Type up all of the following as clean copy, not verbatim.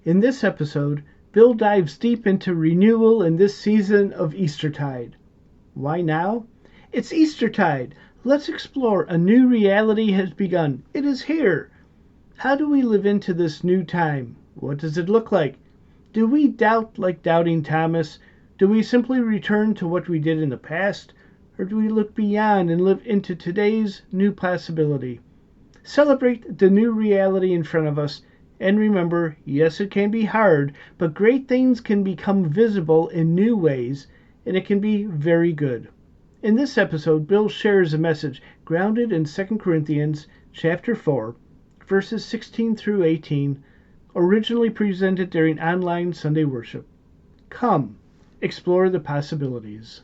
In this episode, Bill dives deep into renewal in this season of Eastertide. Why now? It's Eastertide. Let's explore. A new reality has begun. It is here. How do we live into this new time? What does it look like? Do we doubt like doubting Thomas? Do we simply return to what we did in the past? Or do we look beyond and live into today's new possibility? Celebrate the new reality in front of us. And remember, yes, it can be hard, but great things can become visible in new ways, and it can be very good. In this episode, Bill shares a message grounded in 2 Corinthians chapter 4, verses 16 through 18, originally presented during online Sunday worship. Come, explore the possibilities.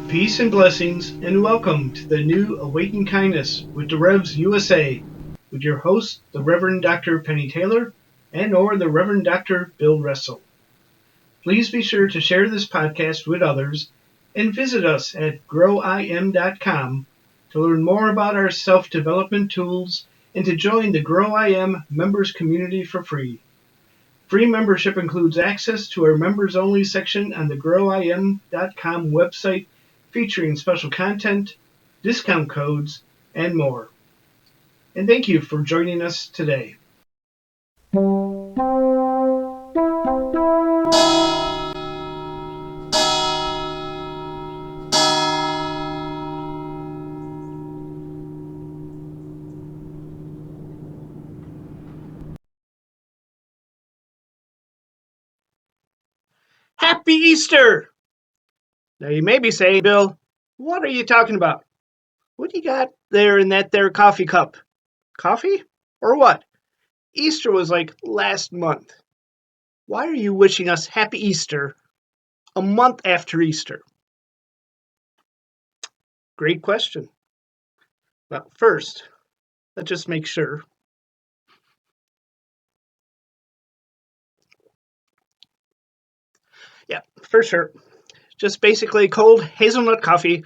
Peace and blessings, and welcome to the new Awaken Kindness with DaRevsUSA, with your host, the Reverend Dr. Penny Taylor, and or the Reverend Dr. Bill Ressl. Please be sure to share this podcast with others, and visit us at growim.com to learn more about our self-development tools and to join the GrowIM members community for free. Free membership includes access to our members-only section on the growim.com website, featuring special content, discount codes, and more. And thank you for joining us today. Happy Easter! Now you may be saying, Bill, what are you talking about? What do you got there in that there coffee cup? Coffee? Or what? Easter was like last month. Why are you wishing us Happy Easter a month after Easter? Great question. Well, first, let's just make sure. Yeah, for sure. Just basically cold hazelnut coffee.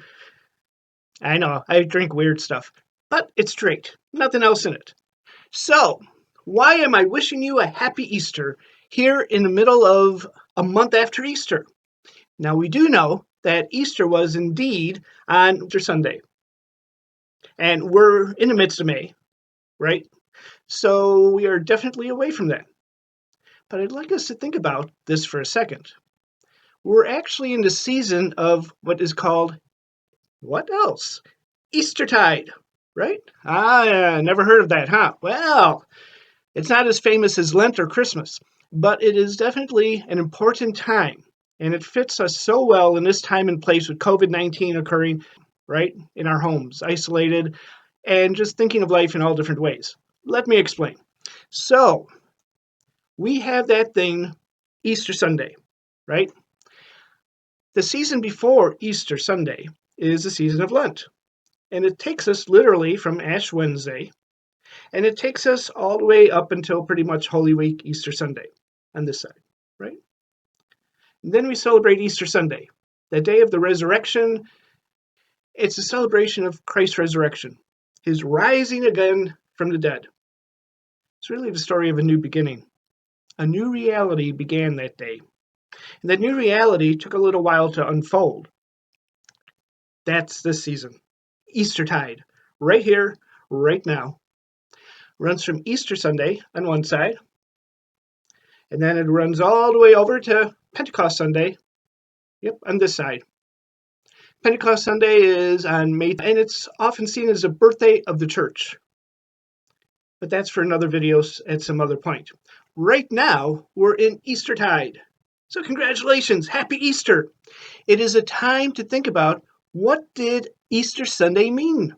I know, I drink weird stuff, but it's straight. Nothing else in it. So, why am I wishing you a happy Easter here in the middle of a month after Easter? Now, we do know that Easter was indeed on Easter Sunday. And we're in the midst of May, right? So we are definitely away from that. But I'd like us to think about this for a second. We're actually in the season of what is called, what else? Eastertide, right? Yeah, never heard of that, huh? Well, it's not as famous as Lent or Christmas, but it is definitely an important time. And it fits us so well in this time and place with COVID-19 occurring, right, in our homes, isolated, and just thinking of life in all different ways. Let me explain. So, we have that thing, Easter Sunday, right? The season before Easter Sunday is the season of Lent. And it takes us literally from Ash Wednesday, and it takes us all the way up until pretty much Holy Week, Easter Sunday, on this side, right? And then we celebrate Easter Sunday, the day of the resurrection. It's a celebration of Christ's resurrection, his rising again from the dead. It's really the story of a new beginning. A new reality began that day. And that new reality took a little while to unfold. That's this season. Eastertide, right here, right now. Runs from Easter Sunday on one side, and then it runs all the way over to Pentecost Sunday, on this side. Pentecost Sunday is on May, and it's often seen as a birthday of the church. But that's for another video at some other point. Right now, we're in Eastertide. So congratulations, happy Easter. It is a time to think about, what did Easter Sunday mean?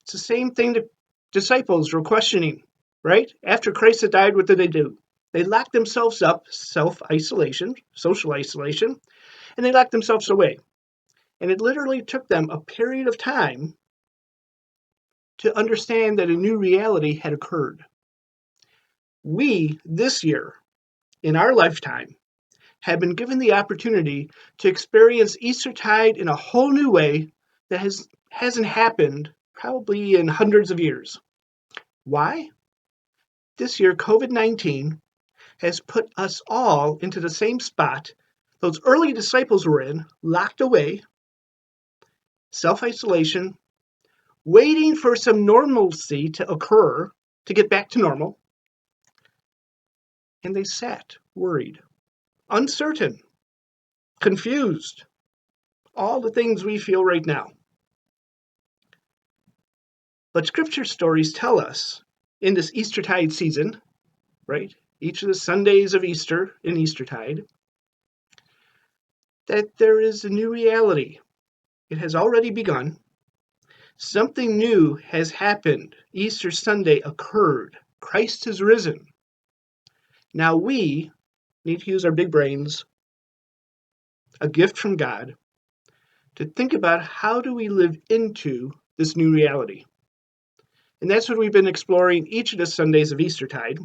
It's the same thing the disciples were questioning, right? After Christ had died, what did they do? They locked themselves up, self-isolation, social isolation, and they locked themselves away. And it literally took them a period of time to understand that a new reality had occurred. We, this year, in our lifetime, have been given the opportunity to experience Eastertide in a whole new way that hasn't happened probably in hundreds of years. Why? This year, COVID-19 has put us all into the same spot those early disciples were in, locked away, self-isolation, waiting for some normalcy to occur to get back to normal. And they sat worried, uncertain, confused, all the things we feel right now. But scripture stories tell us in this Eastertide season, right? Each of the Sundays of Easter in Eastertide, that there is a new reality. It has already begun. Something new has happened. Easter Sunday occurred. Christ has risen. Now we need to use our big brains, a gift from God, to think about how do we live into this new reality. And that's what we've been exploring each of the Sundays of Eastertide,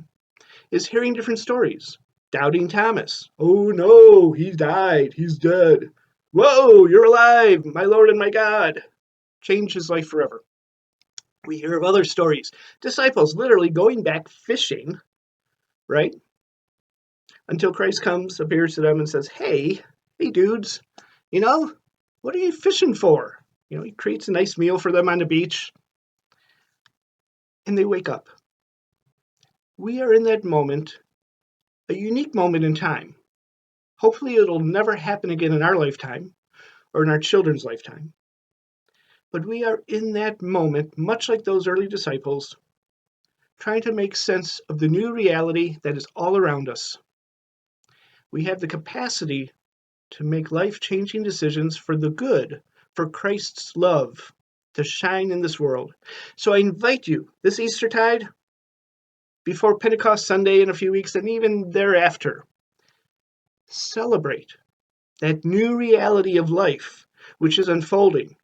is hearing different stories. Doubting Thomas. Oh no, he died. He's dead. Whoa, you're alive, my Lord and my God. Changed his life forever. We hear of other stories. Disciples literally going back fishing, right? Until Christ comes, appears to them and says, hey dudes, what are you fishing for? He creates a nice meal for them on the beach. And they wake up. We are in that moment, a unique moment in time. Hopefully it'll never happen again in our lifetime or in our children's lifetime. But we are in that moment, much like those early disciples, trying to make sense of the new reality that is all around us. We have the capacity to make life-changing decisions for the good, for Christ's love to shine in this world. So I invite you this Eastertide, before Pentecost Sunday in a few weeks, and even thereafter, celebrate that new reality of life which is unfolding.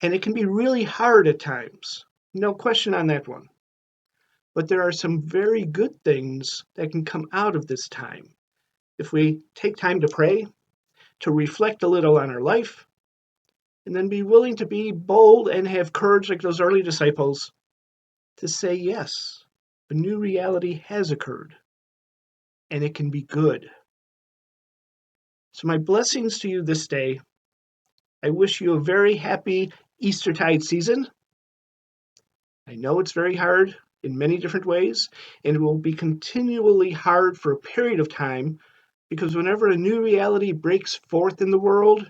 And it can be really hard at times, no question on that one. But there are some very good things that can come out of this time. If we take time to pray, to reflect a little on our life, and then be willing to be bold and have courage like those early disciples to say, yes, a new reality has occurred, and it can be good. So my blessings to you this day. I wish you a very happy Eastertide season. I know it's very hard in many different ways, and it will be continually hard for a period of time, because whenever a new reality breaks forth in the world,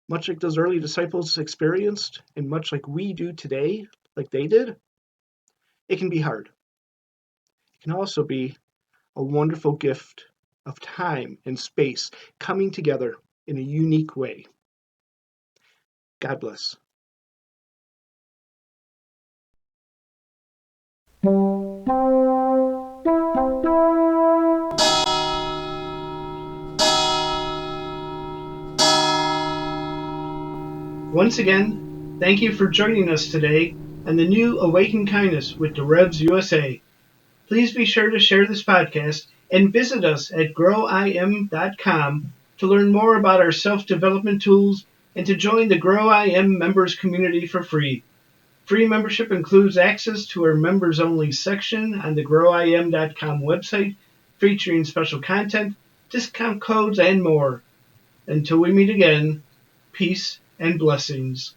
much like those early disciples experienced, and much like we do today, like they did, it can be hard. It can also be a wonderful gift of time and space coming together in a unique way. God bless. Once again, thank you for joining us today on the new Awaken Kindness with DaRevsUSA. Please be sure to share this podcast and visit us at growim.com to learn more about our self-development tools and to join the GrowIM members community for free. Free membership includes access to our members-only section on the growim.com website, featuring special content, discount codes, and more. Until we meet again, peace and blessings.